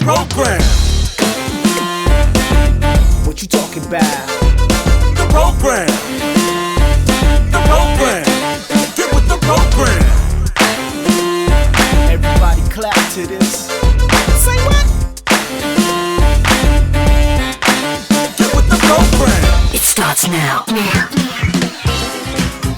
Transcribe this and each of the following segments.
program. What you talking about? The program. The program. Get with the program. Everybody clap to this. Say what? Get with the program. It starts now.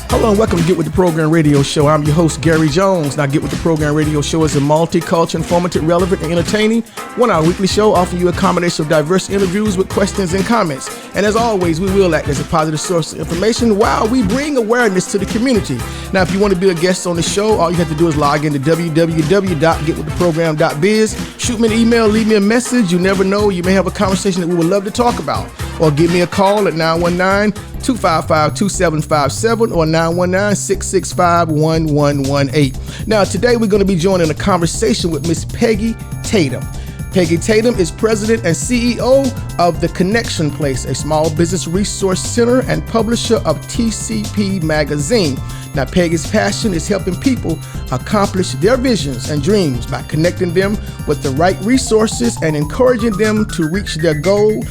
Hello and welcome to Get With The Program Radio Show. I'm your host, Gary Jones. Now, Get With The Program Radio Show is a multicultural, informative, relevant, and entertaining one-hour weekly show offering you a combination of diverse interviews with questions and comments. And as always, we will act as a positive source of information while we bring awareness to the community. Now, if you want to be a guest on the show, all you have to do is log into www.getwiththeprogram.biz. Shoot me an email, leave me a message. You never know, you may have a conversation that we would love to talk about. Or give me a call at 919-255-2757 or 919-665-1118. Now, today we're going to be joining a conversation with Miss Peggy Tatum. Peggy Tatum is president and CEO of The Connection Place, a small business resource center and publisher of TCP magazine. Now, Peggy's passion is helping people accomplish their visions and dreams by connecting them with the right resources and encouraging them to reach their goal,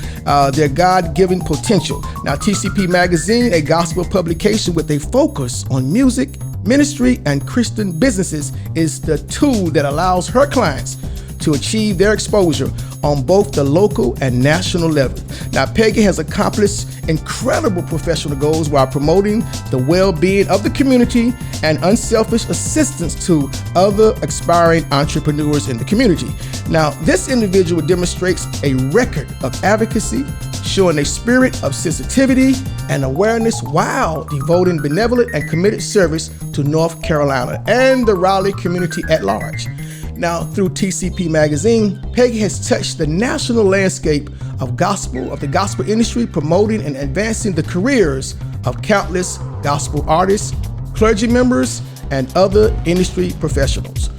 their God-given potential. Now, TCP magazine, a gospel publication with a focus on music, ministry, and Christian businesses, is the tool that allows her clients to achieve their exposure on both the local and national level. Now, Peggy has accomplished incredible professional goals while promoting the well-being of the community and unselfish assistance to other aspiring entrepreneurs in the community. Now, this individual demonstrates a record of advocacy, showing a spirit of sensitivity and awareness while devoting benevolent and committed service to North Carolina and the Raleigh community at large. Now, through TCP magazine, Peggy has touched the national landscape of the gospel industry, promoting and advancing the careers of countless gospel artists, clergy members, and other industry professionals.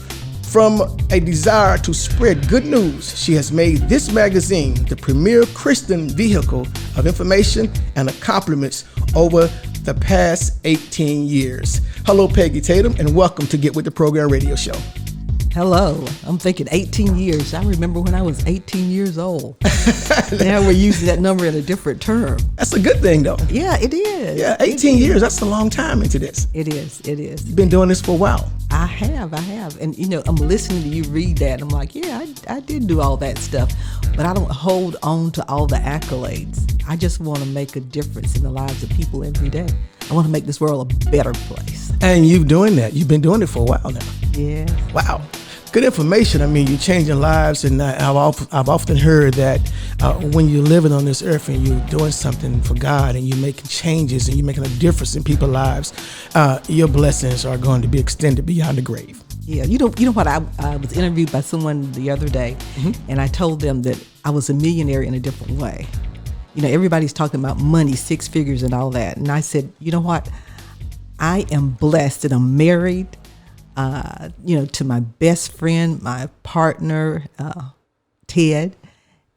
From a desire to spread good news, she has made this magazine the premier Christian vehicle of information and accomplishments over the past 18 years. Hello, Peggy Tatum, and welcome to Get With The Program Radio Show. Hello. I'm thinking 18 years. I remember when I was 18 years old. Now we're using that number in a different term. That's a good thing, though. Yeah, it is. Yeah, 18 years. That's a long time into this. It is. You've been doing this for a while. I have. And, I'm listening to you read that. I'm like, yeah, I did do all that stuff. But I don't hold on to all the accolades. I just want to make a difference in the lives of people every day. I want to make this world a better place. And you're doing that. You've been doing it for a while now. Yeah. Wow. Good information. I mean, you're changing lives, and I've often heard that when you're living on this earth and you're doing something for God and you're making changes and you're making a difference in people's lives, your blessings are going to be extended beyond the grave. Yeah, you know what? I was interviewed by someone the other day, and I told them that I was a millionaire in a different way. Everybody's talking about money, six figures and all that. And I said, you know what? I am blessed that I'm married, to my best friend, my partner, Ted.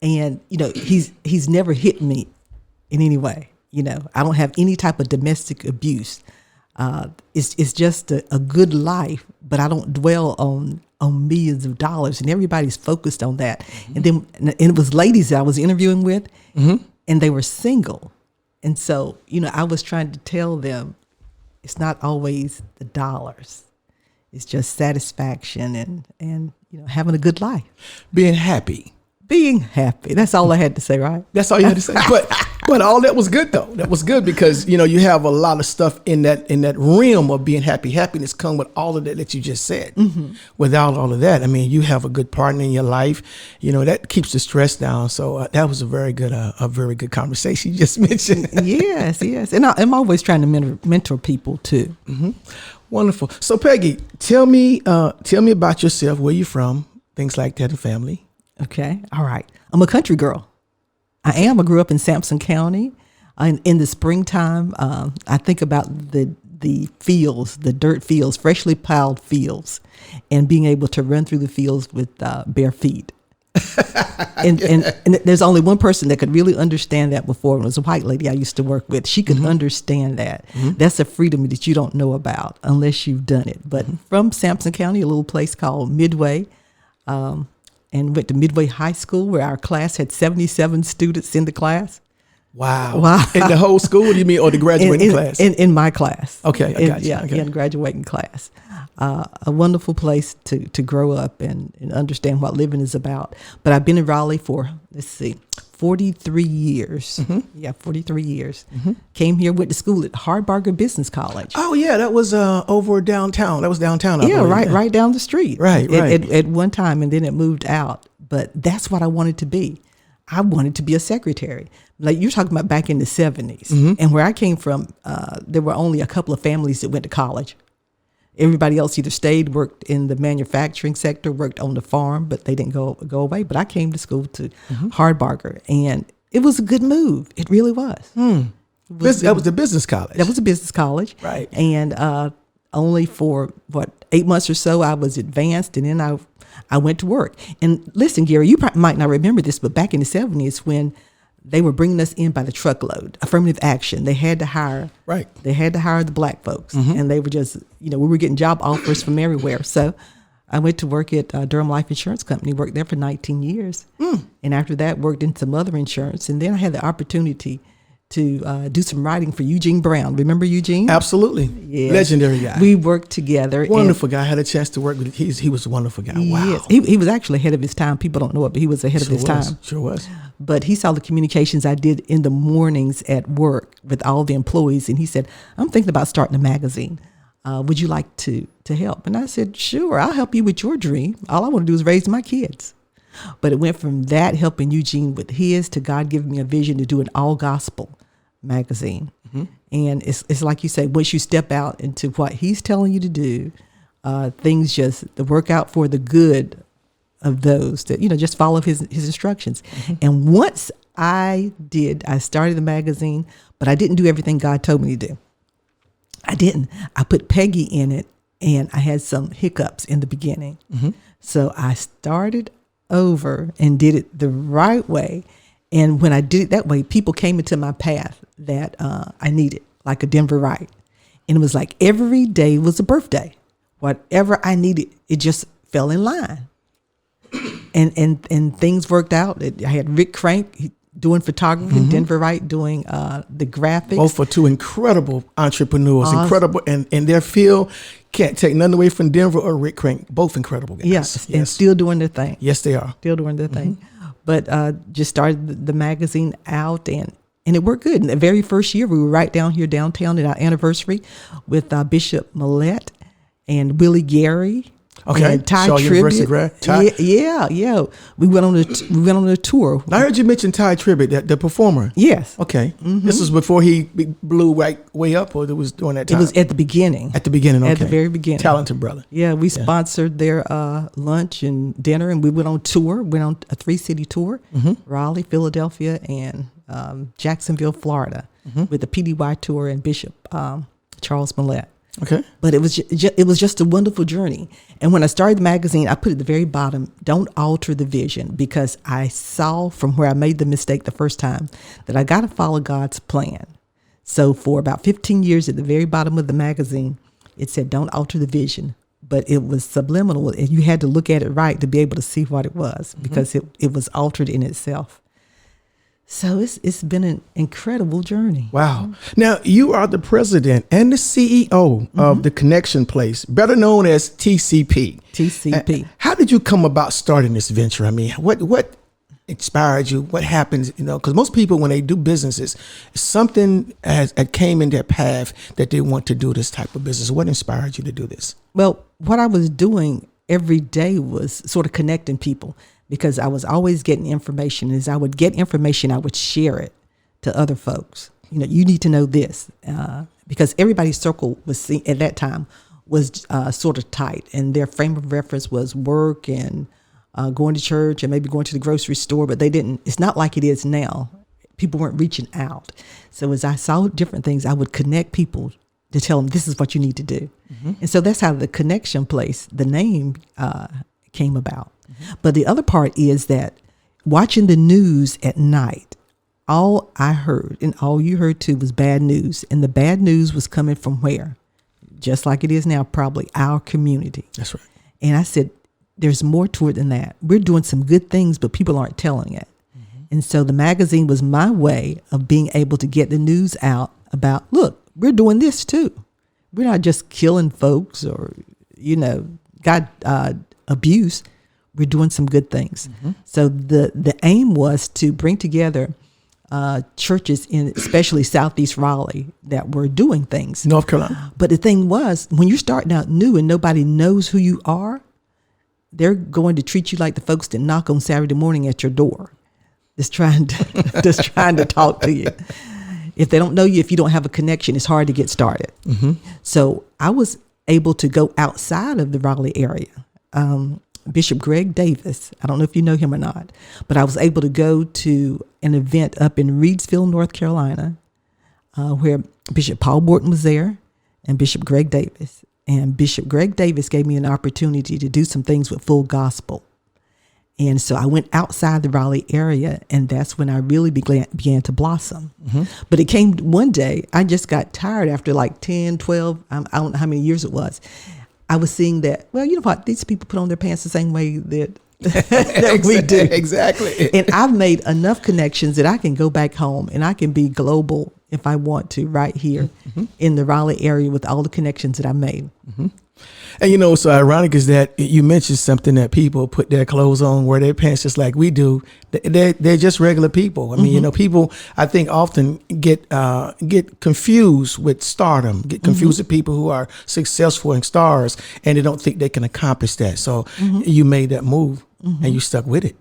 And, he's never hit me in any way. I don't have any type of domestic abuse. It's just a good life, but I don't dwell on millions of dollars, and everybody's focused on that. And it was ladies that I was interviewing with, and they were single. And so, I was trying to tell them it's not always the dollars. It's just satisfaction and having a good life. Being happy. That's all I had to say, right? That's all you had to say. But all that was good, though. That was good because, you have a lot of stuff in that realm of being happy. Happiness comes with all of that you just said. Without all of that, I mean, you have a good partner in your life. That keeps the stress down. So that was a very good conversation you just mentioned. Yes. And I'm always trying to mentor people, too. Wonderful. So, Peggy, tell me about yourself, where you're from, things like that, and family. Okay. All right. I'm a country girl. I grew up in Sampson County. In the springtime, I think about the fields, the dirt fields, freshly plowed fields, and being able to run through the fields with bare feet. and there's only one person that could really understand that before. It was a white lady I used to work with. She could understand that. That's a freedom that you don't know about unless you've done it. But from Sampson County, a little place called Midway, and went to Midway High School, where our class had 77 students in the class. Wow. Wow. In the whole school, you mean, or the graduating class? In my class. Okay, I got you. Yeah, Okay. in graduating class. A wonderful place to grow up and understand what living is about. But I've been in Raleigh for, 43 years. Yeah, 43 years. Came here, went to school at Hardbarger Business College. Oh, yeah, that was over downtown. That was downtown. I Yeah, believe. right down the street. Right. At one time, and then it moved out. But that's what I wanted to be. I wanted to be a secretary. Like you're talking about back in the 70s. And where I came from, there were only a couple of families that went to college. Everybody else either stayed, worked in the manufacturing sector, worked on the farm, but they didn't go away. But I came to school to Hardbarger, and it was a good move. It really was. That was the business college. That was a business college. Right. And only for, 8 months or so, I was advanced, and then I went to work. And listen, Gary, you might not remember this, but back in the 70s when they were bringing us in by the truckload, affirmative action, they had to hire. Right. They had to hire the black folks. And they were just, we were getting job offers from everywhere. So I went to work at Durham Life Insurance Company, worked there for 19 years. And after that, worked in some other insurance. And then I had the opportunity to do some writing for Eugene Brown. Remember Eugene? Absolutely. Yes. Legendary guy. We worked together. Wonderful guy. I had a chance to work with him. He was a wonderful guy. Wow. Yes. He was actually ahead of his time. People don't know it, but he was ahead of his time. Sure was. But he saw the communications I did in the mornings at work with all the employees. And he said, I'm thinking about starting a magazine. Would you like to help? And I said, sure, I'll help you with your dream. All I want to do is raise my kids. But it went from that, helping Eugene with his, to God giving me a vision to do an all gospel magazine. And it's like you say, once you step out into what he's telling you to do, things just work out for the good of those that, just follow his instructions. And once I started the magazine, but I didn't do everything God told me to do. I didn't. I put Peggy in it, and I had some hiccups in the beginning. So I started over and did it the right way. And when I did it that way, people came into my path that I needed, like a Denver Wright. And it was like every day was a birthday. Whatever I needed, it just fell in line. And things worked out. I had Rick Crank doing photography, and Denver Wright doing the graphics. Both for two incredible entrepreneurs, incredible in their field. Can't take nothing away from Denver or Rick Crank. Both incredible guys. Yes, and still doing their thing. Yes, they are. Still doing their thing. But just started the magazine out, and it worked good. In the very first year, we were right down here downtown at our anniversary with Bishop Millette and Willie Gary. Okay, and Ty Shaw University Tribbett. grad. Ty. Yeah. We went on a tour. I heard you mention Ty Tribbett, the performer. Yes. Okay. This was before he blew way up, or it was during that time? It was at the beginning. At the beginning, okay. At the very beginning. Talented brother. Yeah, we sponsored their lunch and dinner, and we went on tour. Went on a 3-city tour: Raleigh, Philadelphia, and Jacksonville, Florida, with the PDY tour and Bishop Charles Millette. Okay. But it was just a wonderful journey. And when I started the magazine, I put at the very bottom, don't alter the vision, because I saw from where I made the mistake the first time that I got to follow God's plan. So for about 15 years at the very bottom of the magazine, it said, don't alter the vision. But it was subliminal, and you had to look at it right to be able to see what it was, because it was altered in itself. So it's been an incredible journey. Wow. Now, you are the president and the CEO of the Connection Place, better known as TCP. TCP. How did you come about starting this venture? I mean, what inspired you? What happens? Because most people, when they do businesses, something came in their path that they want to do this type of business. What inspired you to do this? Well, what I was doing every day was sort of connecting people, because I was always getting information. As I would get information, I would share it to other folks. You need to know this, because everybody's circle was at that time was sort of tight, and their frame of reference was work and going to church and maybe going to the grocery store, but they didn't. It's not like it is now. People weren't reaching out. So as I saw different things, I would connect people to tell them this is what you need to do. And so that's how the Connection Place, the name, came about. But the other part is that watching the news at night, all I heard and all you heard too was bad news. And the bad news was coming from where? Just like it is now, probably our community. That's right. And I said, there's more to it than that. We're doing some good things, but people aren't telling it. And so the magazine was my way of being able to get the news out about, look, we're doing this too. We're not just killing folks or, got abuse. We're doing some good things. So the aim was to bring together churches in especially Southeast Raleigh that were doing things. North Carolina. But the thing was, when you're starting out new and nobody knows who you are, they're going to treat you like the folks that knock on Saturday morning at your door. Just trying to talk to you. If they don't know you, if you don't have a connection, it's hard to get started. So I was able to go outside of the Raleigh area. Bishop Greg Davis, I don't know if you know him or not, but I was able to go to an event up in Reidsville, North Carolina, where Bishop Paul Morton was there and Bishop Greg Davis. And Bishop Greg Davis gave me an opportunity to do some things with Full Gospel. And so I went outside the Raleigh area, and that's when I really began to blossom. But it came one day, I just got tired after like 10, 12, I don't know how many years it was. I was seeing that, well, you know what, these people put on their pants the same way that, that we do. Exactly. And I've made enough connections that I can go back home and I can be global if I want to right here in the Raleigh area with all the connections that I made. And what's so ironic is that you mentioned something that people put their clothes on, wear their pants just like we do. They're just regular people. I mean, people I think often get confused with stardom, get confused with people who are successful and stars, and they don't think they can accomplish that. So you made that move and you stuck with it.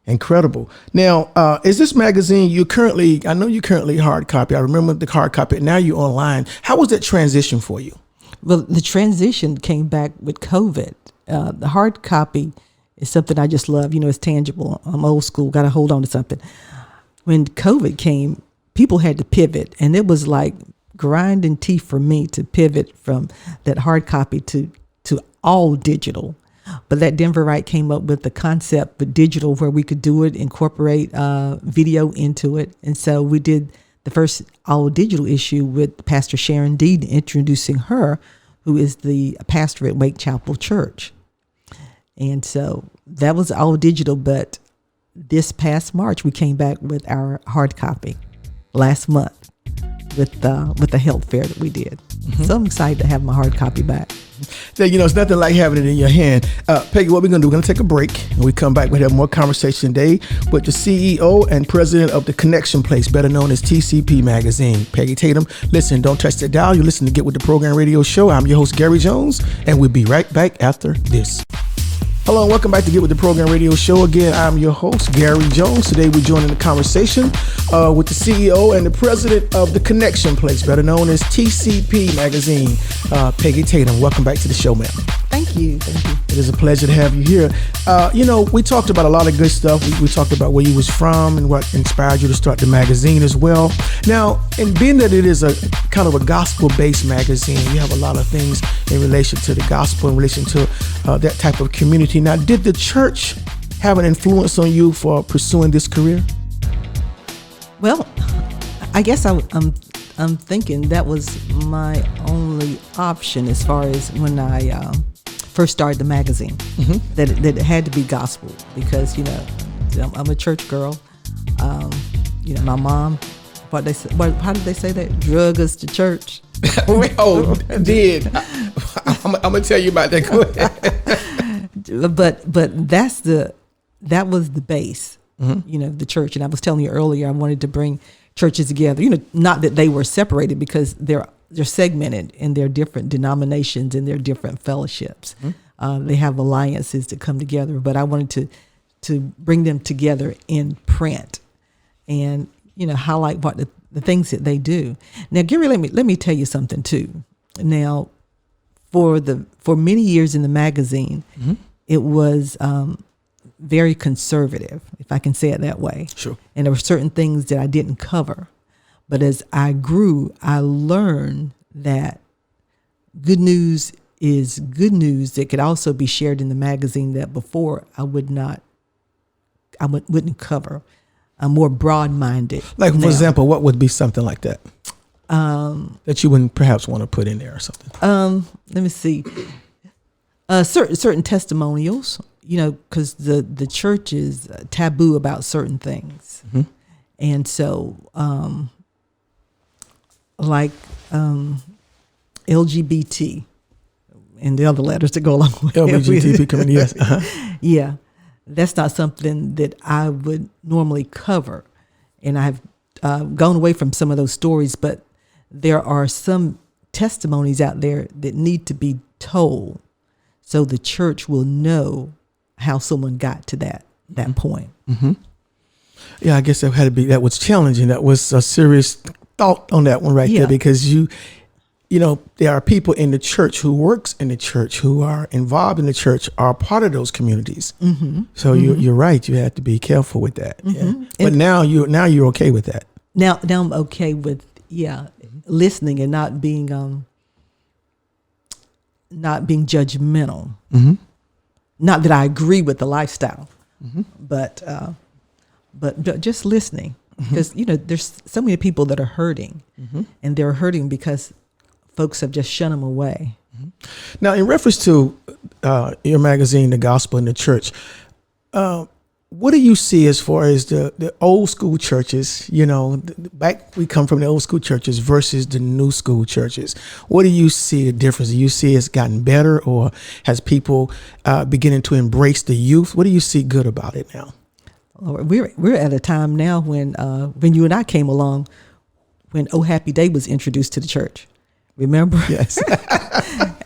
Incredible. Now, is this magazine I know you're currently hard copy. I remember the hard copy. Now you're online. How was that transition for you? Well, the transition came back with COVID. The hard copy is something I just love. It's tangible. I'm old school, got to hold on to something. When COVID came, people had to pivot, and it was like grinding teeth for me to pivot from that hard copy to all digital. But that Denverite came up with the concept with digital where we could do it, incorporate video into it. And so we did the first all digital issue with Pastor Sharon Dean, introducing her, who is the pastor at Wake Chapel Church. And so that was all digital, but this past March, we came back with our hard copy last month with the health fair that we did. So I'm excited to have my hard copy back. So, it's nothing like having it in your hand. Peggy, what we're going to do, we're going to take a break. And we come back, we have more conversation today with the CEO and president of the Connection Place, better known as TCP Magazine, Peggy Tatum. Listen, don't touch that dial. You listen to Get With The Program Radio Show. I'm your host, Gary Jones, and we'll be right back after this. Hello and welcome back to Get With The Program Radio Show. Again, I'm your host, Gary Jones. Today we're joining the conversation with the CEO and the president of the Connection Place, better known as TCP Magazine, Peggy Tatum. Welcome back to the show, ma'am. Thank you. It is a pleasure to have you here. We talked about a lot of good stuff. We talked about where you was from and what inspired you to start the magazine as well. Now, and being that it is a kind of a gospel-based magazine, you have a lot of things in relation to the gospel, in relation to that type of community. Now, did the church have an influence on you for pursuing this career? Well, I guess I'm thinking that was my only option as far as when I first started the magazine, that it had to be gospel because, I'm a church girl. My mom, how did they say that? Drug us to church. Did. I'm going to tell you about that. Go ahead. But that was the base, the church. And I was telling you earlier, I wanted to bring churches together, not that they were separated because they're segmented in their different denominations and their different fellowships. They have alliances that come together, but I wanted to bring them together in print and, highlight what the things that they do. Now, Gary, let me tell you something too. Now, for many years in the magazine, it was very conservative, if I can say it that way. Sure. And there were certain things that I didn't cover. But as I grew, I learned that good news is good news that could also be shared in the magazine that before I wouldn't cover. I'm more broad-minded. Like, for example, what would be something like that? That you wouldn't perhaps want to put in there or something? Let me see. certain testimonials, because the church is taboo about certain things. And so, like LGBT and the other letters that go along with LGBT community, yes. Yeah, that's not something that I would normally cover. And I've gone away from some of those stories, but there are some testimonies out there that need to be told so the church will know how someone got to that point. Yeah, I guess that was challenging. That was a serious thought on that one there, because there are people in the church who works in the church who are involved in the church, are part of those communities. So you're right. You have to be careful with that. Yeah. But now you're okay with that. Now I'm okay with listening and not being judgmental. Not that I agree with the lifestyle, but just listening, because there's so many people that are hurting, and they're hurting because folks have just shunned them away. Now, in reference to your magazine, The Gospel in the Church, what do you see as far as the old school churches? Back we come from the old school churches versus the new school churches. What do you see the difference? Do you see it's gotten better, or has people beginning to embrace the youth? What do you see good about it now? We're at a time now when you and I came along, when Oh Happy Day was introduced to the church. Remember? Yes.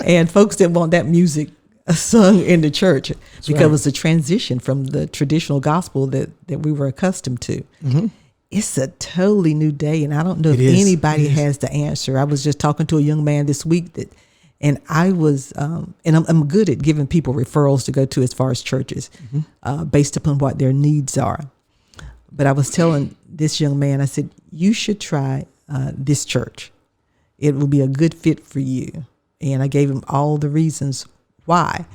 And folks didn't want that music sung in the church because it was a transition from the traditional gospel that we were accustomed to. It's a totally new day, and I don't know if anybody has the answer. I was just talking to a young man this week and I was, and I'm good at giving people referrals to go to as far as churches, based upon what their needs are. But I was telling this young man, I said, you should try this church. It will be a good fit for you. And I gave him all the reasons why.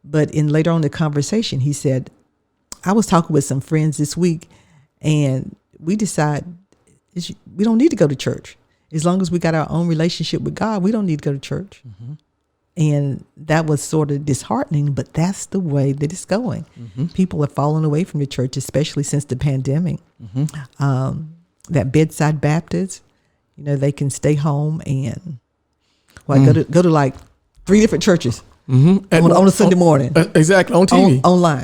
But later on in the conversation, he said, I was talking with some friends this week, and we decided we don't need to go to church. As long as we got our own relationship with God, we don't need to go to church. And that was sort of disheartening, but that's the way that it's going. People are falling away from the church, especially since the pandemic. That bedside Baptist, they can stay home and go to like 3 different churches. On a Sunday morning. Exactly, on TV. Online.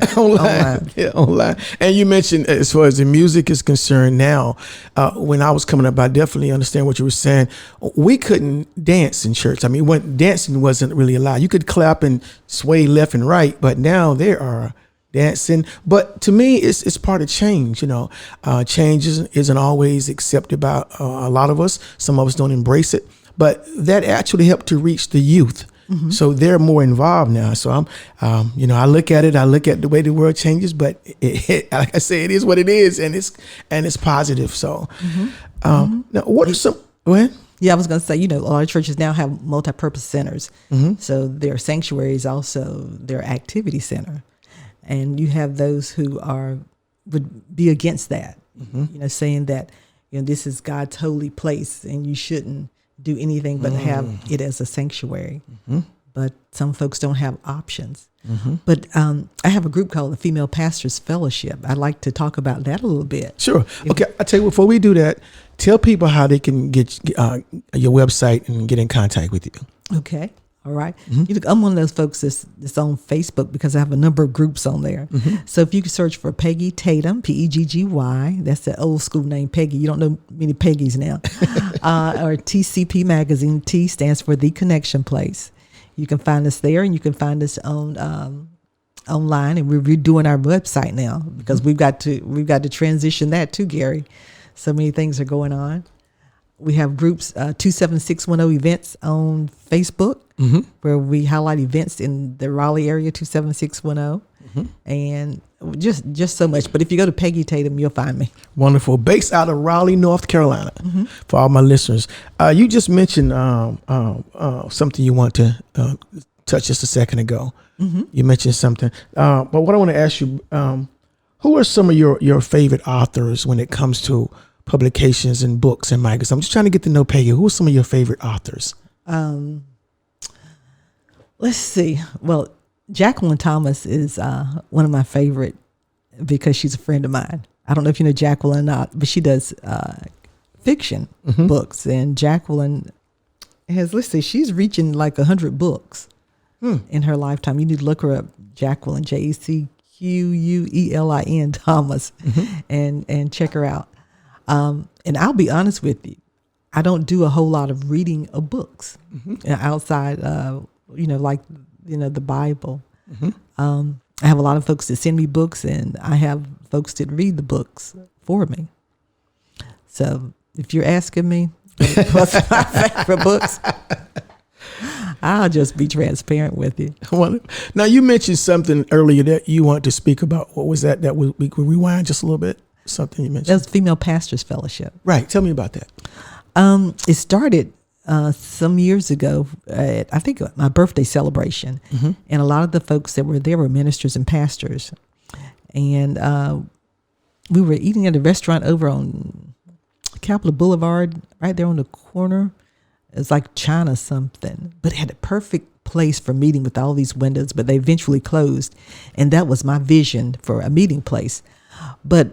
Yeah, online. And you mentioned, as far as the music is concerned now, when I was coming up, I definitely understand what you were saying. We couldn't dance in church. I mean, when dancing wasn't really allowed. You could clap and sway left and right, but now there are dancing. But to me, it's part of change. Change isn't always accepted by a lot of us. Some of us don't embrace it, but that actually helped to reach the youth. So they're more involved now. So I'm, I look at the way the world changes, but like I say, it is what it is, and it's positive. So now, what are some? Go ahead. Yeah, I was going to say, a lot of churches now have multi-purpose centers. So their sanctuaries also their activity center, and you have those who would be against that. Saying that this is God's holy place, and you shouldn't do anything but have it as a sanctuary. But some folks don't have options. But I have a group called the Female Pastors Fellowship. I'd like to talk about that a little bit. Sure. Okay. I tell you, before we do that, tell people how they can get your website and get in contact with you. Okay. All right. I'm one of those folks that's on Facebook because I have a number of groups on there. So if you can search for Peggy Tatum, P-E-G-G-Y, that's the old school name, Peggy. You don't know many Peggy's now. Or TCP Magazine, T stands for The Connection Place. You can find us there, and you can find us on online, and we're redoing our website now because we've got to transition that too, Gary. So many things are going on. We have groups, 27610 events on Facebook, where we highlight events in the Raleigh area, 27610, and just so much. But if you go to Peggy Tatum, you'll find me. Wonderful. Based out of Raleigh, North Carolina, for all my listeners. You just mentioned something you want to touch just a second ago. You mentioned something. But what I want to ask you, who are some of your favorite authors when it comes to publications and books and magazines? I'm just trying to get to know Peggy. Who are some of your favorite authors? Let's see. Well, Jacqueline Thomas is one of my favorite because she's a friend of mine. I don't know if you know Jacqueline or not, but she does fiction books. And Jacqueline has, let's see, she's reaching like 100 books in her lifetime. You need to look her up, Jacqueline, JACQUELIN Thomas, and check her out. And I'll be honest with you, I don't do a whole lot of reading of books outside, like the Bible. I have a lot of folks that send me books, and I have folks that read the books for me. So if you're asking me what's my favorite books, I'll just be transparent with you. Well, now, you mentioned something earlier that you wanted to speak about. What was that? That we could rewind just a little bit. Something you mentioned. That was Female Pastors Fellowship. Right. Tell me about that. It started some years ago at, I think, my birthday celebration. And a lot of the folks that were there were ministers and pastors. And we were eating at a restaurant over on Capitol Boulevard, right there on the corner. It's like China something, but it had a perfect place for meeting with all these windows, but they eventually closed. And that was my vision for a meeting place. But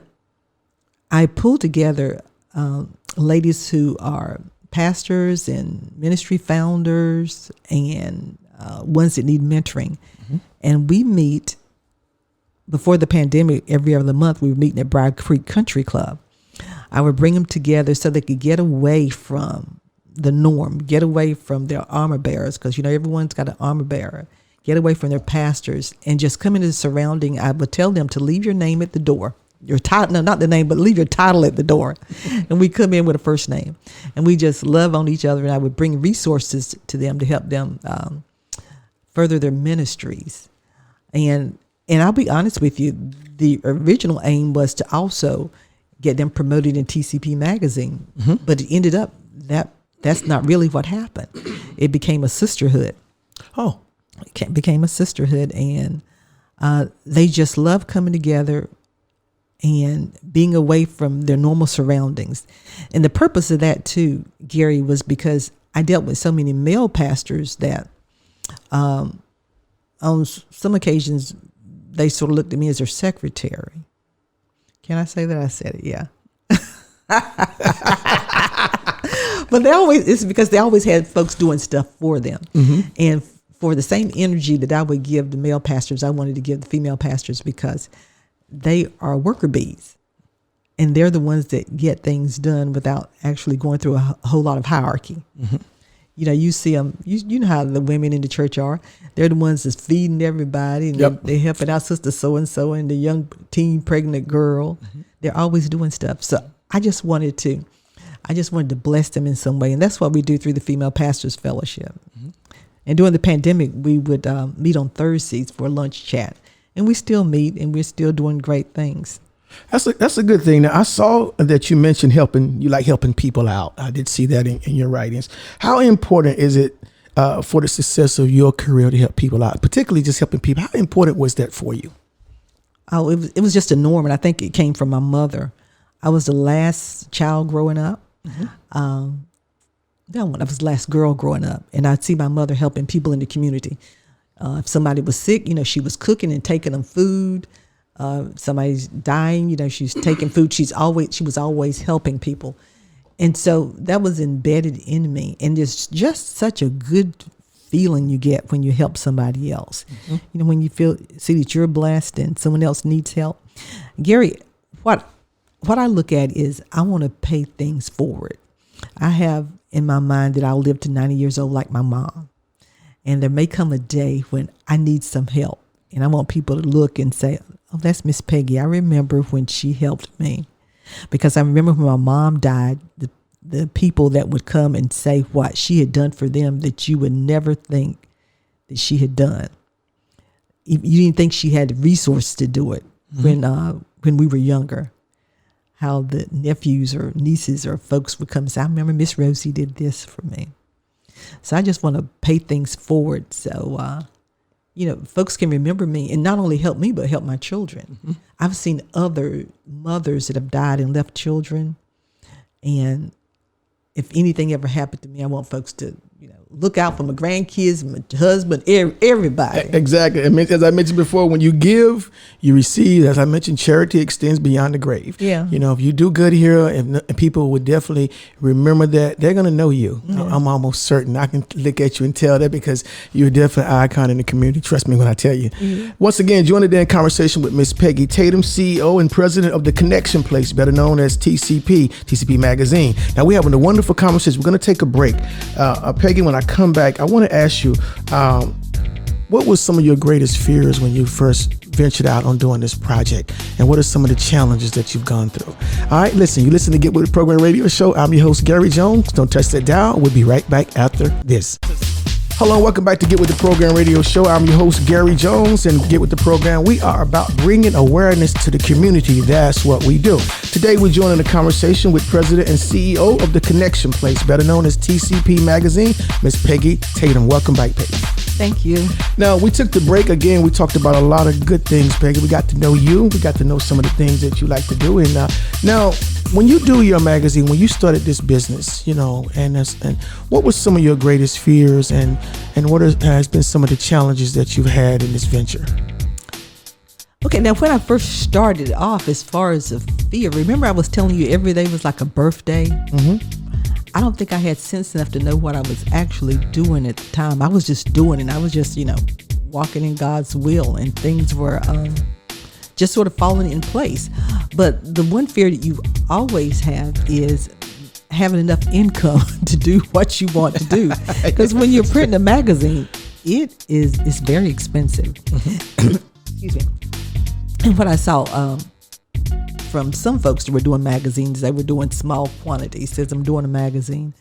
I pulled together ladies who are pastors and ministry founders and ones that need mentoring. And we meet, before the pandemic, every other month, we were meeting at Bride Creek Country Club. I would bring them together so they could get away from the norm, get away from their armor bearers, because, everyone's got an armor bearer, get away from their pastors and just come into the surrounding. I would tell them to leave your name at the door. Your title, no, not the name, but leave your title at the door. And we come in with a first name, and we just love on each other. And I would bring resources to them to help them further their ministries. And I'll be honest with you, the original aim was to also get them promoted in TCP magazine, but it ended up that's not really what happened. It became a sisterhood. Oh, it became a sisterhood, and they just love coming together and being away from their normal surroundings. And the purpose of that too, Gary, was because I dealt with so many male pastors that on some occasions they sort of looked at me as their secretary. Can I say that? I said it, yeah. But it's because they always had folks doing stuff for them. And for the same energy that I would give the male pastors, I wanted to give the female pastors, because they are worker bees, and they're the ones that get things done without actually going through a whole lot of hierarchy. You see them, you know how the women in the church are. They're the ones that's feeding everybody, and they're helping out sister so-and-so and the young teen pregnant girl. They're always doing stuff. So I just wanted to bless them in some way. And that's what we do through the Female Pastors Fellowship. And during the pandemic, we would meet on Thursdays for a lunch chat. And we still meet, and we're still doing great things. That's a good thing. Now, I saw that you mentioned you like helping people out. I did see that in your writings. How important is it for the success of your career to help people out, particularly just helping people? How important was that for you? Oh, it was just a norm, and I think it came from my mother. I was the last child growing up. I was the last girl growing up, and I'd see my mother helping people in the community. If somebody was sick, she was cooking and taking them food. Somebody's dying, she's taking food. She was always helping people. And so that was embedded in me. And it's just such a good feeling you get when you help somebody else. When you see that you're blessed and someone else needs help. Gary, what I look at is I want to pay things forward. I have in my mind that I'll live to 90 years old like my mom. And there may come a day when I need some help. And I want people to look and say, oh, that's Miss Peggy. I remember when she helped me. Because I remember when my mom died, the people that would come and say what she had done for them that you would never think that she had done. You didn't think she had the resources to do it when we were younger. How the nephews or nieces or folks would come and say, I remember Miss Rosie did this for me. So I just want to pay things forward so, folks can remember me and not only help me, but help my children. I've seen other mothers that have died and left children. And if anything ever happened to me, I want folks to, look out for my grandkids, my husband, everybody. Exactly. I mean, as I mentioned before, when you give, you receive. As I mentioned, charity extends beyond the grave. Yeah. You know, if you do good here, and people would definitely remember that, they're going to know you. Yeah. I'm almost certain. I can look at you and tell that because you're definitely an icon in the community. Trust me when I tell you. Mm-hmm. Once again, join today in conversation with Miss Peggy Tatum, CEO and president of the Connection Place, better known as TCP Magazine. Now, we're having a wonderful conversation. We're going to take a break. Peggy, when I come back, I want to ask you, what was some of your greatest fears when you first ventured out on doing this project? And what are some of the challenges that you've gone through? All right, listen, you listen to Get With The Program Radio Show. I'm your host, Gary Jones. Don't touch that dial. We'll be right back after this. Hello, welcome back to Get With The Program Radio Show. I'm your host, Gary Jones, and Get With The Program, we are about bringing awareness to the community. That's what we do. Today, we're joining a conversation with President and CEO of the Connection Place, better known as TCP Magazine, Miss Peggy Tatum. Welcome back, Peggy. Thank you. Now, we took the break again. We talked about a lot of good things, Peggy. We got to know you. We got to know some of the things that you like to do. And now, when you do your magazine, when you started this business, you know, and what was some of your greatest fears, and what has been some of the challenges that you've had in this venture? Okay, now when I first started off, as far as a fear, remember I was telling you every day was like a birthday? Mm-hmm. I don't think I had sense enough to know what I was actually doing at the time. I was just doing it. I was just, walking in God's will, and things were just sort of falling in place. But the one fear that you always have is having enough income to do what you want to do. Because when you're printing a magazine, it's very expensive. Excuse me. And what I saw from some folks that were doing magazines, they were doing small quantities. Says I'm doing a magazine,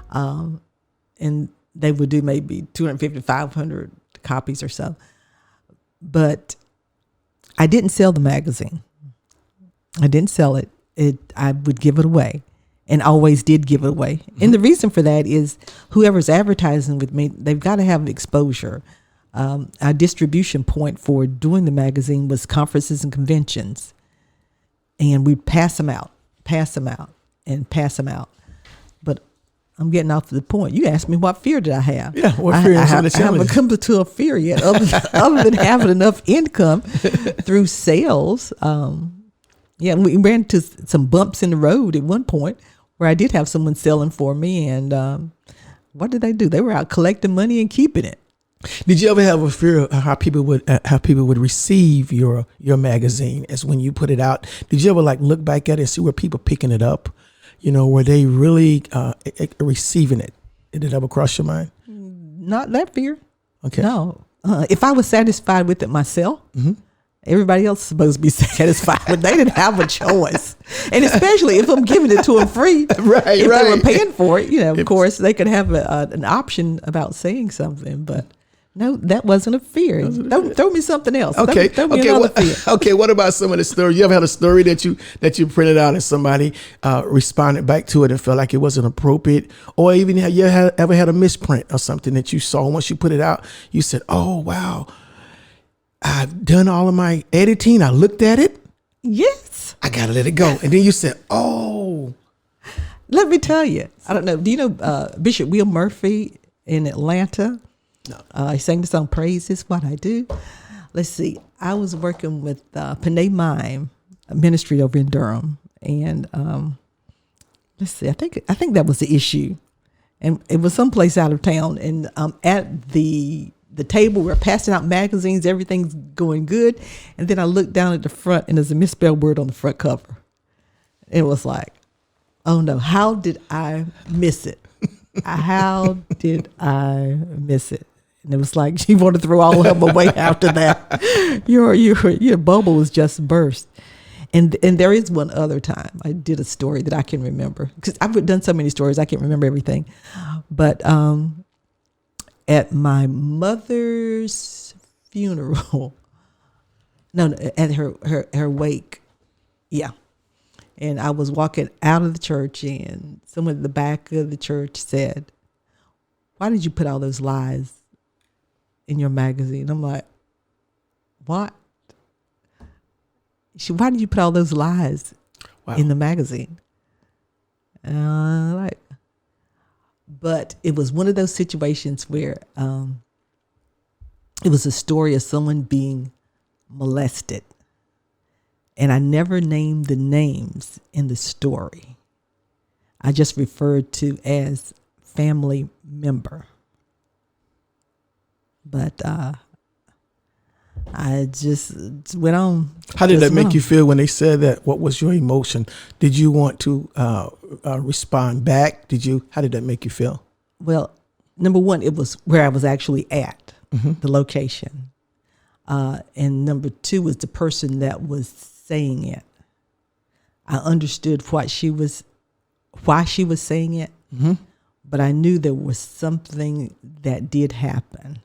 and they would do maybe 250, 500 copies or so. But I didn't sell the magazine. I didn't sell it. I would give it away, and always did give it away. Mm-hmm. And the reason for that is whoever's advertising with me, they've got to have exposure. Our distribution point for doing the magazine was conferences and conventions. And we'd pass them out. But I'm getting off to the point. You asked me what fear did I have. Yeah, what fear I haven't come to a fear yet, other than having enough income through sales. We ran into some bumps in the road at one point where I did have someone selling for me. And what did they do? They were out collecting money and keeping it. Did you ever have a fear of how people would receive your magazine as when you put it out? Did you ever look back at it and see where people picking it up? Were they really receiving it? Did it ever cross your mind? Not that fear. Okay. No. If I was satisfied with it myself, mm-hmm. Everybody else is supposed to be satisfied, but they didn't have a choice. And especially if I'm giving it to them free, right, if they were paying for it, of course, they could have an option about saying something, but no, that wasn't a fear. Don't throw me something else. Okay. Throw me another fear. Okay. What about some of the stories? You ever had a story that you printed out and somebody responded back to it and felt like it wasn't appropriate, or even you ever had a misprint or something that you saw once you put it out? You said, "Oh wow, I've done all of my editing. I looked at it. Yes, I gotta let it go." And then you said, "Oh." Let me tell you. I don't know. Do you know Bishop Will Murphy in Atlanta? No. He sang the song "Praise Is What I Do." Let's see. I was working with Panay Mime Ministry over in Durham, and let's see. I think that was the issue, and it was someplace out of town. And at the table, we're passing out magazines. Everything's going good, and then I looked down at the front, and there's a misspelled word on the front cover. It was like, oh no! How did I miss it? How did I miss it? And it was like she wanted to throw all of them away after that. Your bubble was just burst. And there is one other time I did a story that I can remember, because I've done so many stories I can't remember everything. But at my mother's funeral, at her wake, yeah. And I was walking out of the church, and someone at the back of the church said, "Why did you put all those lies in your magazine?" I'm like, "What?" She, "Why did you put all those lies in the magazine?" But it was one of those situations where it was a story of someone being molested. And I never named the names in the story. I just referred to as family member. But I just went on. How did that make you feel when they said that? What was your emotion? Did you want to respond back? How did that make you feel? Well, number one, it was where I was actually at, the location. And number two was the person that was saying it. I understood why she was saying it, but I knew there was something that did happen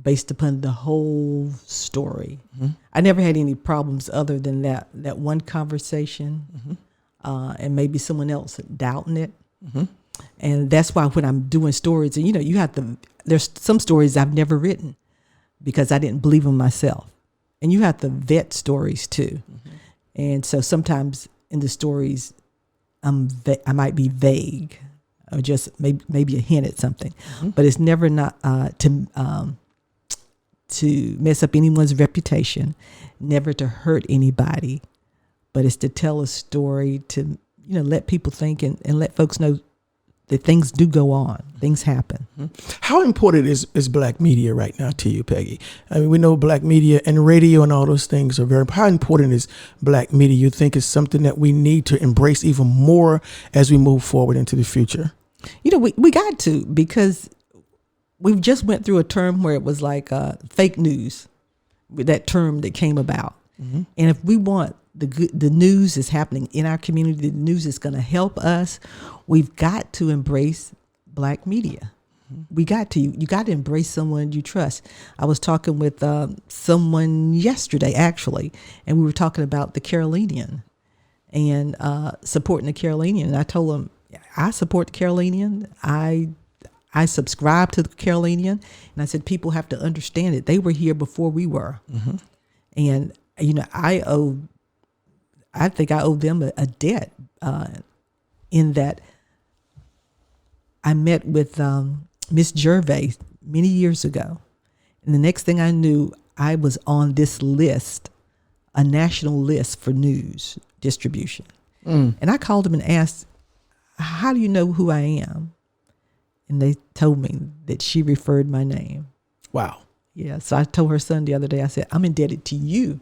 based upon the whole story. I never had any problems other than that one conversation, and maybe someone else doubting it. And that's why when I'm doing stories, and there's some stories I've never written because I didn't believe them myself. And you have to vet stories too. And so sometimes in the stories, I might be vague or just maybe a hint at something, but it's never not to mess up anyone's reputation, never to hurt anybody, but it's to tell a story to, let people think and let folks know that things do go on, things happen. How important is black media right now to you, Peggy? I mean, we know black media and radio and all those things are very, how important is black media? You think it's something that we need to embrace even more as we move forward into the future? We got to, because we've just went through a term where it was like fake news, with that term that came about. And if we want the news is happening in our community, the news is going to help us, we've got to embrace black media. We got to. You got to embrace someone you trust. I was talking with someone yesterday, actually, and we were talking about the Carolinian and supporting the Carolinian. And I told them, I support the Carolinian. I subscribe to the Carolinian. And I said, people have to understand it. They were here before we were. And, I think I owe them a debt in that I met with Miss Gervais many years ago. And the next thing I knew, I was on this list, a national list for news distribution. And I called them and asked, how do you know who I am? And they told me that she referred my name. Wow. Yeah. So I told her son the other day, I said, I'm indebted to you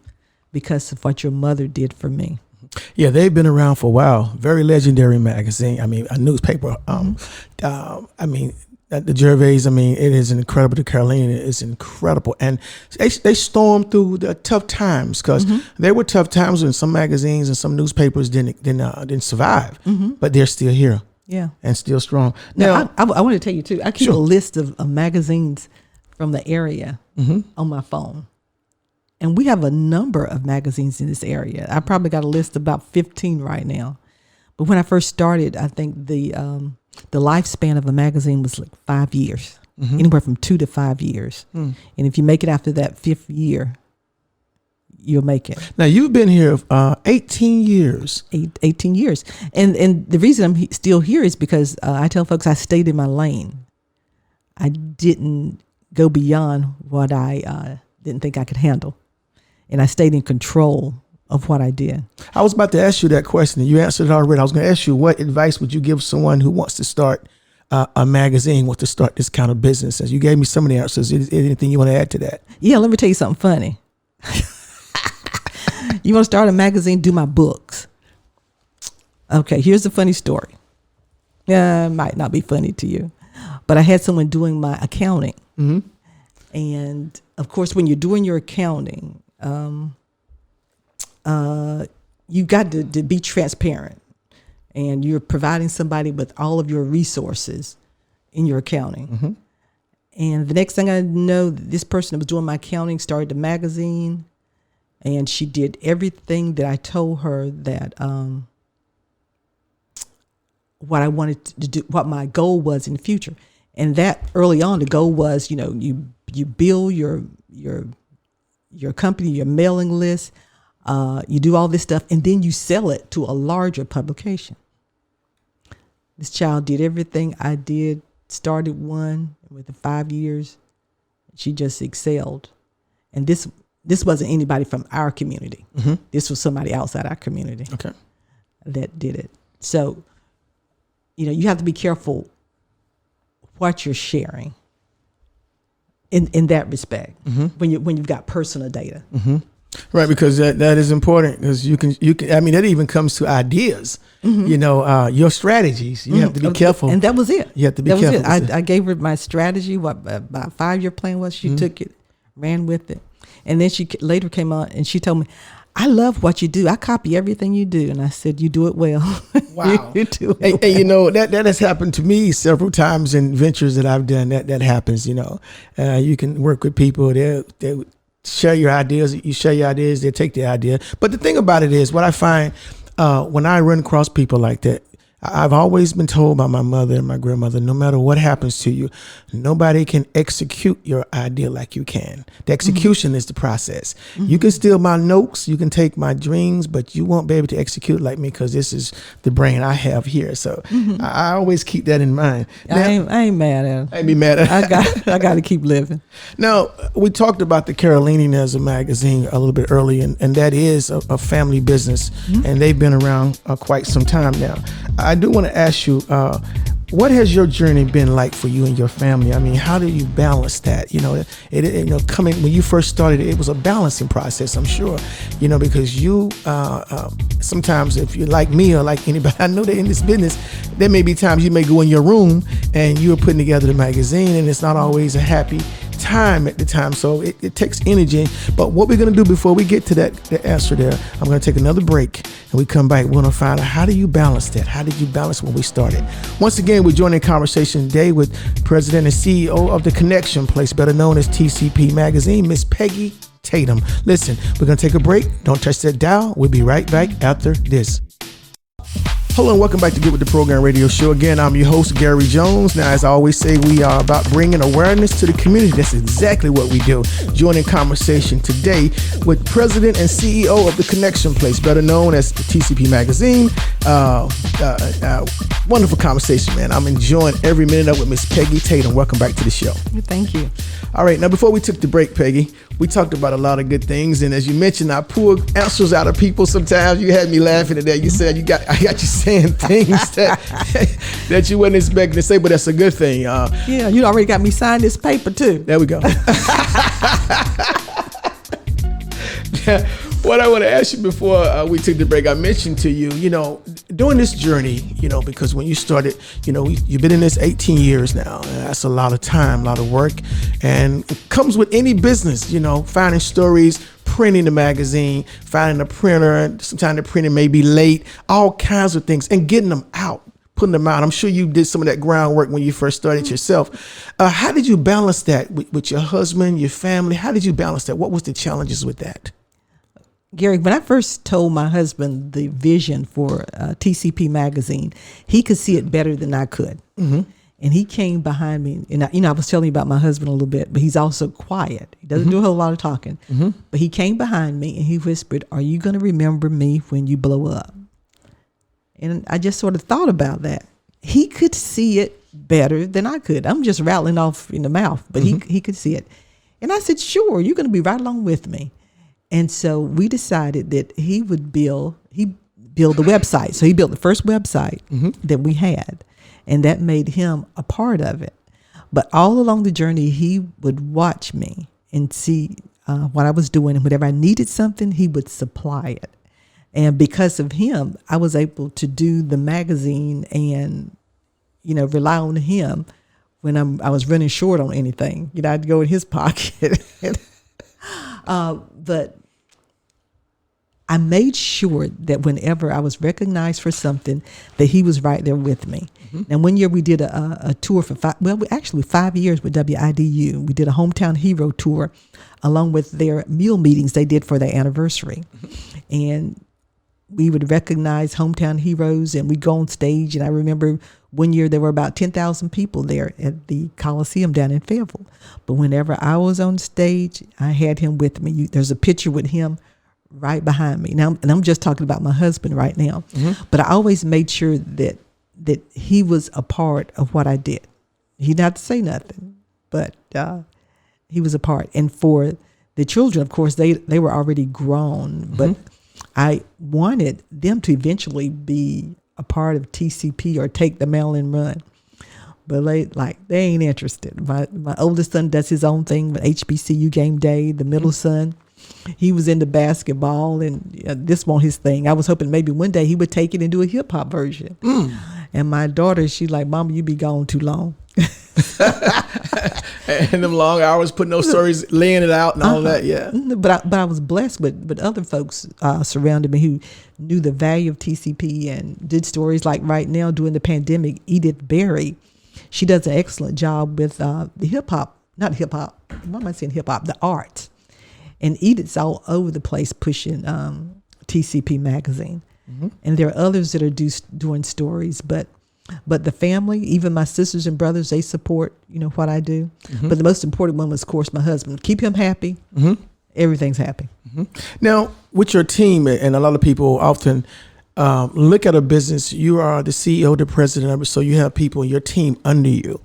because of what your mother did for me. Yeah, they've been around for a while. Very legendary magazine. I mean, a newspaper. The Gervais, it is incredible. The Carolina is incredible. And they stormed through the tough times because there were tough times when some magazines and some newspapers didn't survive, but they're still here. Yeah. And still strong. Now, I want to tell you too, I keep a list of magazines from the area on my phone. And we have a number of magazines in this area. I probably got a list of about 15 right now. But when I first started, I think the lifespan of a magazine was like 5 years, anywhere from 2 to 5 years. And if you make it after that 5th year, you'll make it. Now, you've been here 18 years. 18 years. And the reason I'm still here is because I tell folks I stayed in my lane. I didn't go beyond what I didn't think I could handle. And I stayed in control of what I did. I was about to ask you that question, and you answered it already. I was going to ask you, what advice would you give someone who wants to start a magazine, wants to start this kind of business? As you gave me some of the answers, anything you want to add to that? Yeah, let me tell you something funny. You want to start a magazine, do my books. Okay, here's a funny story. It might not be funny to you, but I had someone doing my accounting. And of course, when you're doing your accounting, you got to be transparent, and you're providing somebody with all of your resources in your accounting. And the next thing I know, this person that was doing my accounting started the magazine, and she did everything that I told her that what I wanted to do, what my goal was in the future. And that early on, the goal was, you build your company, your mailing list, you do all this stuff, and then you sell it to a larger publication. This child did everything I did, started one, within 5 years, she just excelled. And this wasn't anybody from our community. This was somebody outside our community that did it. So, you have to be careful what you're sharing in that respect when you've got personal data. Right, because that is important, because you can. I mean, that even comes to ideas. Your strategies. You have to be careful, and that was it. You have to be careful. I gave her my strategy. What my 5-year plan was. She took it, ran with it, and then she later came on and she told me, "I love what you do. I copy everything you do." And I said, "You do it well." Wow, you do it and well. that has happened to me several times in ventures that I've done. That happens. You can work with people. They share your ideas. You share your ideas. They take the idea. But the thing about it is, what I find when I run across people like that, I've always been told by my mother and my grandmother, no matter what happens to you, nobody can execute your idea like you can. The execution is the process. You can steal my notes, you can take my dreams, but you won't be able to execute like me, because this is the brain I have here. So I always keep that in mind. Now, I ain't mad at her. I ain't be mad at her. I got to keep living. Now, we talked about the Carolinian as a magazine a little bit earlier, and that is a family business, and they've been around quite some time now. I do want to ask you, what has your journey been like for you and your family? I mean, how do you balance that? Coming when you first started, it was a balancing process, I'm sure. Because you sometimes, if you're like me or like anybody, I know that in this business, there may be times you may go in your room and you're putting together the magazine, and it's not always a happy time at the time, so it takes energy. But what we're going to do before we get to the answer there, I'm going to take another break, and we come back, we're going to find out, how do you balance that? How did you balance when we started? Once again, we're joining conversation today with President and CEO of The Connection Place, better known as TCP Magazine, Miss Peggy Tatum. Listen, we're going to take a break. Don't touch that dial. We'll be right back after this. Hello and welcome back to Get With The Program radio show. Again, I'm your host, Gary Jones. Now, as I always say, we are about bringing awareness to the community. That's exactly what we do. Joining conversation today with President and CEO of The Connection Place, better known as the TCP Magazine. Wonderful conversation, man. I'm enjoying every minute of it with Miss Peggy Tatum. Welcome back to the show. Thank you. All right, now before we took the break, Peggy, we talked about a lot of good things, and as you mentioned, I pull answers out of people sometimes. You had me laughing at that. You said I got you saying things that you wasn't expecting to say, but that's a good thing. Yeah, you already got me sign this paper too. There we go. What I want to ask you before we took the break, I mentioned to you, during this journey, because when you started, you've been in this 18 years now. And that's a lot of time, a lot of work. And it comes with any business, finding stories, printing the magazine, finding a printer. Sometimes the printer may be late, all kinds of things, and getting them out. Putting them out. I'm sure you did some of that groundwork when you first started yourself. How did you balance that with your husband, your family? How did you balance that? What was the challenges with that? Gary, when I first told my husband the vision for TCP Magazine, he could see it better than I could. And he came behind me. And I was telling you about my husband a little bit, but he's also quiet. He doesn't do a whole lot of talking. But he came behind me and he whispered, "Are you going to remember me when you blow up?" And I just sort of thought about that. He could see it better than I could. I'm just rattling off in the mouth, but he could see it. And I said, "Sure, you're going to be right along with me." And so we decided that he would build the website. So he built the first website that we had, and that made him a part of it. But all along the journey, he would watch me and see what I was doing. And whenever I needed something, he would supply it. And because of him, I was able to do the magazine and, rely on him when I was running short on anything. I'd go in his pocket. But I made sure that whenever I was recognized for something, that he was right there with me. Now, one year we did a tour for 5 years with WIDU. We did a hometown hero tour along with their meal meetings they did for their anniversary. And we would recognize hometown heroes, and we'd go on stage. And I remember one year there were about 10,000 people there at the Coliseum down in Fayetteville. But whenever I was on stage, I had him with me. There's a picture with him right behind me. Now, and I'm just talking about my husband right now. But I always made sure that that he was a part of what I did. He didn't have to say nothing, but he was a part. And for the children, of course, they were already grown, but I wanted them to eventually be a part of TCP or take the mail and run. But they ain't interested. My oldest son does his own thing with HBCU game day. The middle son, he was into basketball, and this wasn't his thing. I was hoping maybe one day he would take it and do a hip hop version. And my daughter, she's like, "Mama, you be gone too long." And them long hours putting those stories, laying it out and all that, yeah. But I was blessed with other folks surrounding me who knew the value of TCP and did stories like right now during the pandemic. Edith Berry, she does an excellent job with the not hip hop. Why am I saying hip hop? The arts. And Edith's all over the place pushing TCP magazine. And there are others that are doing stories, but the family, even my sisters and brothers, they support, what I do. But the most important one was, of course, my husband. Keep him happy. Everything's happy. Now, with your team, and a lot of people often look at a business, you are the CEO, the president of it, so you have people in your team under you.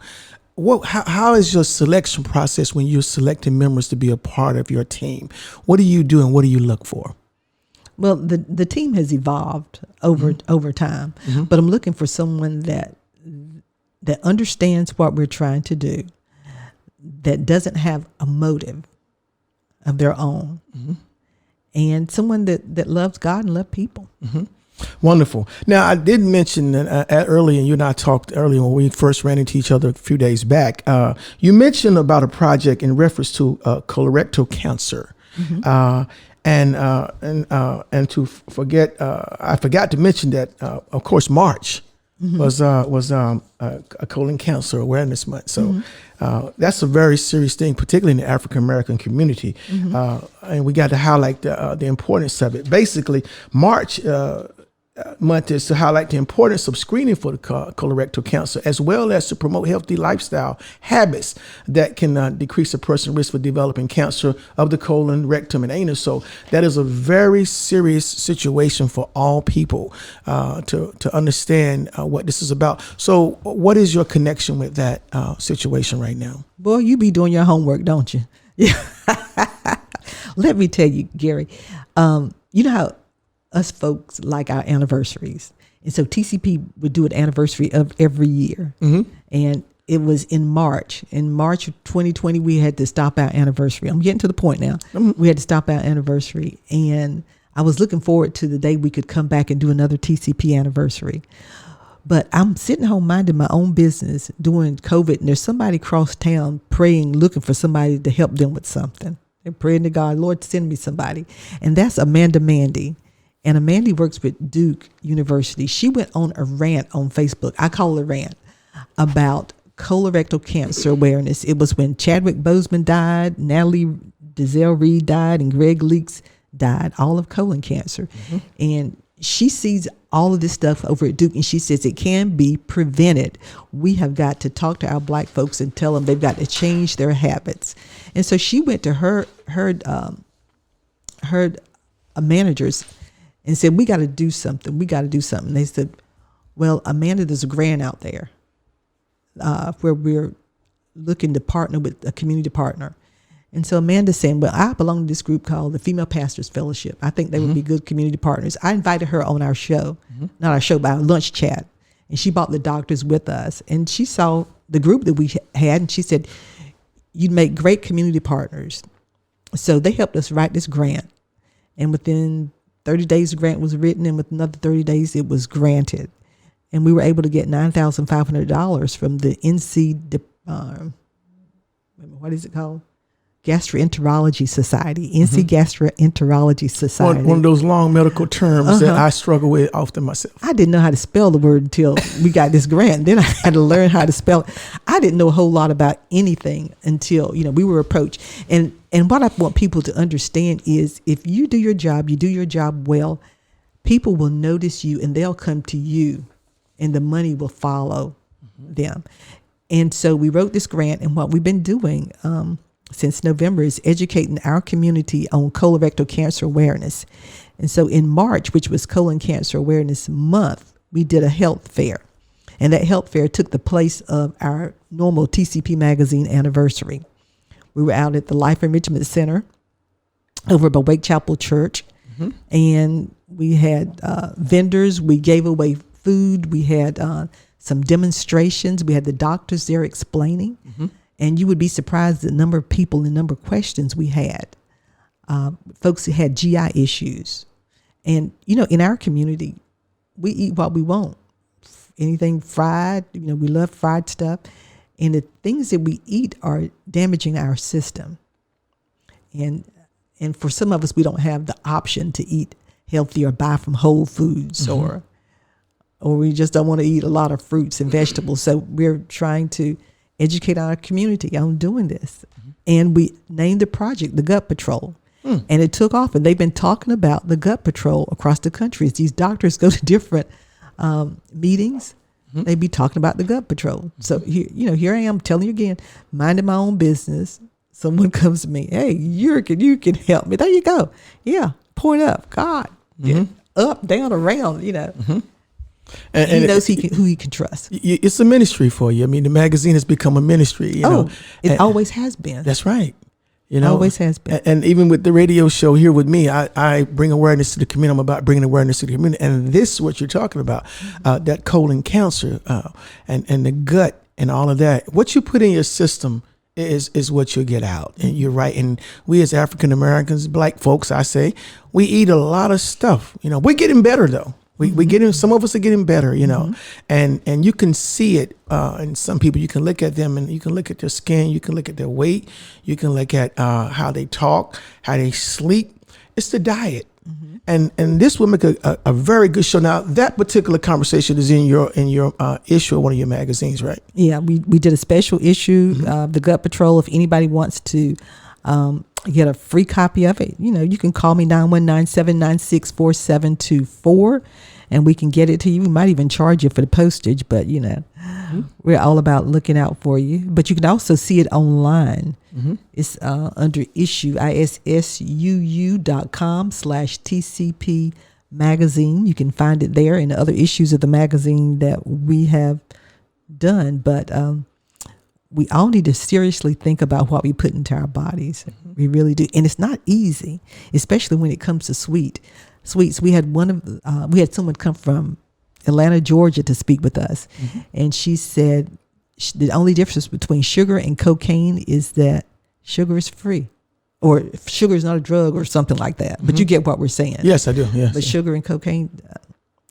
How is your selection process when you're selecting members to be a part of your team? What do you do and what do you look for? Well, the team has evolved over time, but I'm looking for someone that understands what we're trying to do, that doesn't have a motive of their own, and someone that loves God and loves people. Wonderful. Now, I did mention earlier, and you and I talked earlier when we first ran into each other a few days back. You mentioned about a project in reference to colorectal cancer. And to forget, I forgot to mention that, of course, March was a colon cancer awareness month. So that's a very serious thing, particularly in the African American community. And we got to highlight the importance of it. Basically, March month is to highlight the importance of screening for the colorectal cancer, as well as to promote healthy lifestyle habits that can decrease a person's risk for developing cancer of the colon, rectum, and anus. So that is a very serious situation for all people to understand what this is about. So what is your connection with that situation right now? Boy, you be doing your homework, don't you? Yeah. Let me tell you, Gary, you know how us folks like our anniversaries. And so TCP would do an anniversary of every year. And it was in March. In March of 2020, we had to stop our anniversary. I'm getting to the point now. We had to stop our anniversary. And I was looking forward to the day we could come back and do another TCP anniversary. But I'm sitting home minding my own business during COVID. And there's somebody across town praying, looking for somebody to help them with something. They're praying to God, Lord, send me somebody. And that's Amanda Mandy. And Amanda works with Duke University. She went on a rant on Facebook. I call it a rant about colorectal cancer awareness. It was when Chadwick Boseman died, Natalie Desselle Reid died, and Greg Leaks died, all of colon cancer. And she sees all of this stuff over at Duke, and she says it can be prevented. We have got to talk to our black folks and tell them they've got to change their habits. And so she went to her managers and said, we got to do something. They said, well, Amanda, there's a grant out there where we're looking to partner with a community partner. And so Amanda's saying, well, I belong to this group called the Female Pastors Fellowship. I think they would be good community partners. I invited her on our show, not our show, but our lunch chat. And she brought the doctors with us. And she saw the group that we had, and she said, you'd make great community partners. So they helped us write this grant. And within 30 days, the grant was written, and with another 30 days, it was granted. And we were able to get $9,500 from the NC, what is it called? Gastroenterology Society, NC Gastroenterology Society. One of those long medical terms that I struggle with often myself. I didn't know how to spell the word until we got this grant. Then I had to learn how to spell it. I didn't know a whole lot about anything until, we were approached. And what I want people to understand is if you do your job well, people will notice you and they'll come to you and the money will follow them. And so we wrote this grant, and what we've been doing since November is educating our community on colorectal cancer awareness. And so in March, which was Colon Cancer Awareness Month, we did a health fair. And that health fair took the place of our normal TCP magazine anniversary. We were out at the Life Enrichment Center over by Wake Chapel Church. And we had vendors. We gave away food. We had some demonstrations. We had the doctors there explaining. And you would be surprised the number of people and the number of questions we had. Folks who had GI issues. And, in our community, we eat what we want. Anything fried, we love fried stuff. And the things that we eat are damaging our system. And for some of us, we don't have the option to eat healthy or buy from Whole Foods or we just don't want to eat a lot of fruits and vegetables. So we're trying to educate our community on doing this. And we named the project the Gut Patrol. And it took off, and they've been talking about the Gut Patrol across the country. As these doctors go to different meetings, they be talking about the Gut Patrol. So here I am telling you again, minding my own business. Someone comes to me, hey, you can help me. There you go. Yeah, point up, God, up, down, around. And he knows who he can trust. It's a ministry for you. I mean, the magazine has become a ministry. It always has been. That's right. Always has been. And even with the radio show here with me, I bring awareness to the community. I'm about bringing awareness to the community. And this is what you're talking about, that colon cancer and the gut and all of that. What you put in your system is what you get out. And you're right. And we as African Americans, black folks, I say, we eat a lot of stuff. We're getting better, though. We getting, some of us are getting better, and you can see it. And some people, you can look at them and you can look at their skin, you can look at their weight, you can look at how they talk, how they sleep. It's the diet. And this will make a very good show. Now, that particular conversation is in your issue of one of your magazines, right? Yeah, we did a special issue of the Gut Patrol. If anybody wants to get a free copy of it, you can call me 919-796-4724 and we can get it to you. We might even charge you for the postage, but we're all about looking out for you. But you can also see it online. It's under issue issuu.com/TCP magazine. You can find it there and the other issues of the magazine that we have done. But we all need to seriously think about what we put into our bodies. We really do. And it's not easy, especially when it comes to sweets. We had we had someone come from Atlanta, Georgia to speak with us. And she said the only difference between sugar and cocaine is that sugar is free, or sugar is not a drug or something like that. But you get what we're saying. Yes, I do. Yes. But sugar and cocaine,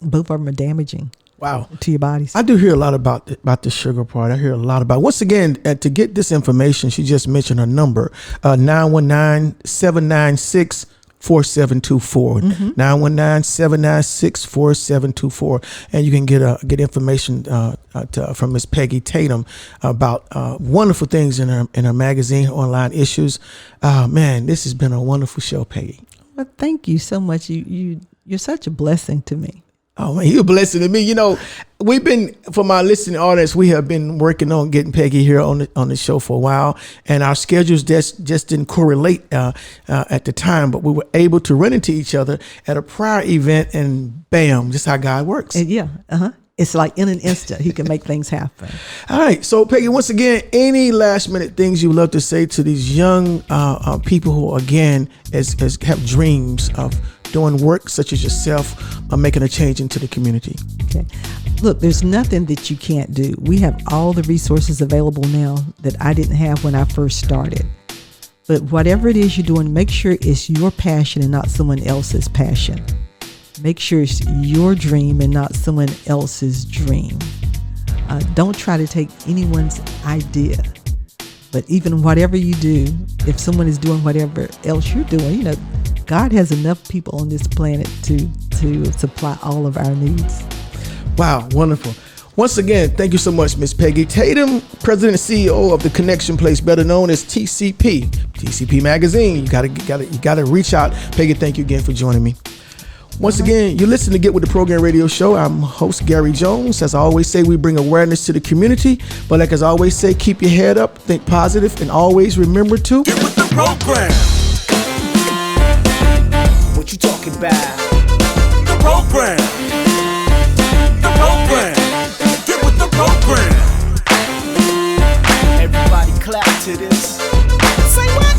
both of them are damaging. Wow. To your bodies. I do hear a lot about the sugar part. I hear a lot about, once again, to get this information, she just mentioned her number, 919-796-4724, 919-796-4724. And you can get information from Miss Peggy Tatum about wonderful things in her magazine, online issues. Man, this has been a wonderful show, Peggy. Well, thank you so much. You're such a blessing to me. Oh man, you're a blessing to me. We've been, for my listening audience, we have been working on getting Peggy here on the show for a while, and our schedules just didn't correlate at the time, but we were able to run into each other at a prior event, and bam, just how God works. And it's like in an instant, he can make things happen. All right. So Peggy, once again, any last minute things you would love to say to these young people who, again, have dreams of doing work such as yourself, making a change into the community? Okay. Look, there's nothing that you can't do. We have all the resources available now that I didn't have when I first started. But whatever it is you're doing, make sure it's your passion and not someone else's passion. Make sure it's your dream and not someone else's dream. Don't try to take anyone's idea. But even whatever you do, if someone is doing whatever else you're doing, God has enough people on this planet to supply all of our needs. Wow, wonderful. Once again, thank you so much, Miss Peggy Tatum, President and CEO of the Connection Place, better known as TCP Magazine. You gotta reach out. Peggy, thank you again for joining me. Once again, you're listening to Get With The Program Radio Show. I'm host Gary Jones. As I always say, we bring awareness to the community. But like as I always say, keep your head up, think positive, and always remember to Get with the program. What you talking about? The program. The program. Get with the to this. Say what?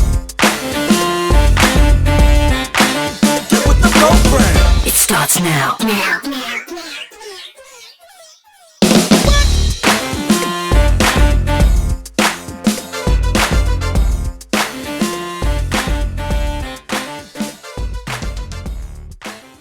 Get with the program. It starts now.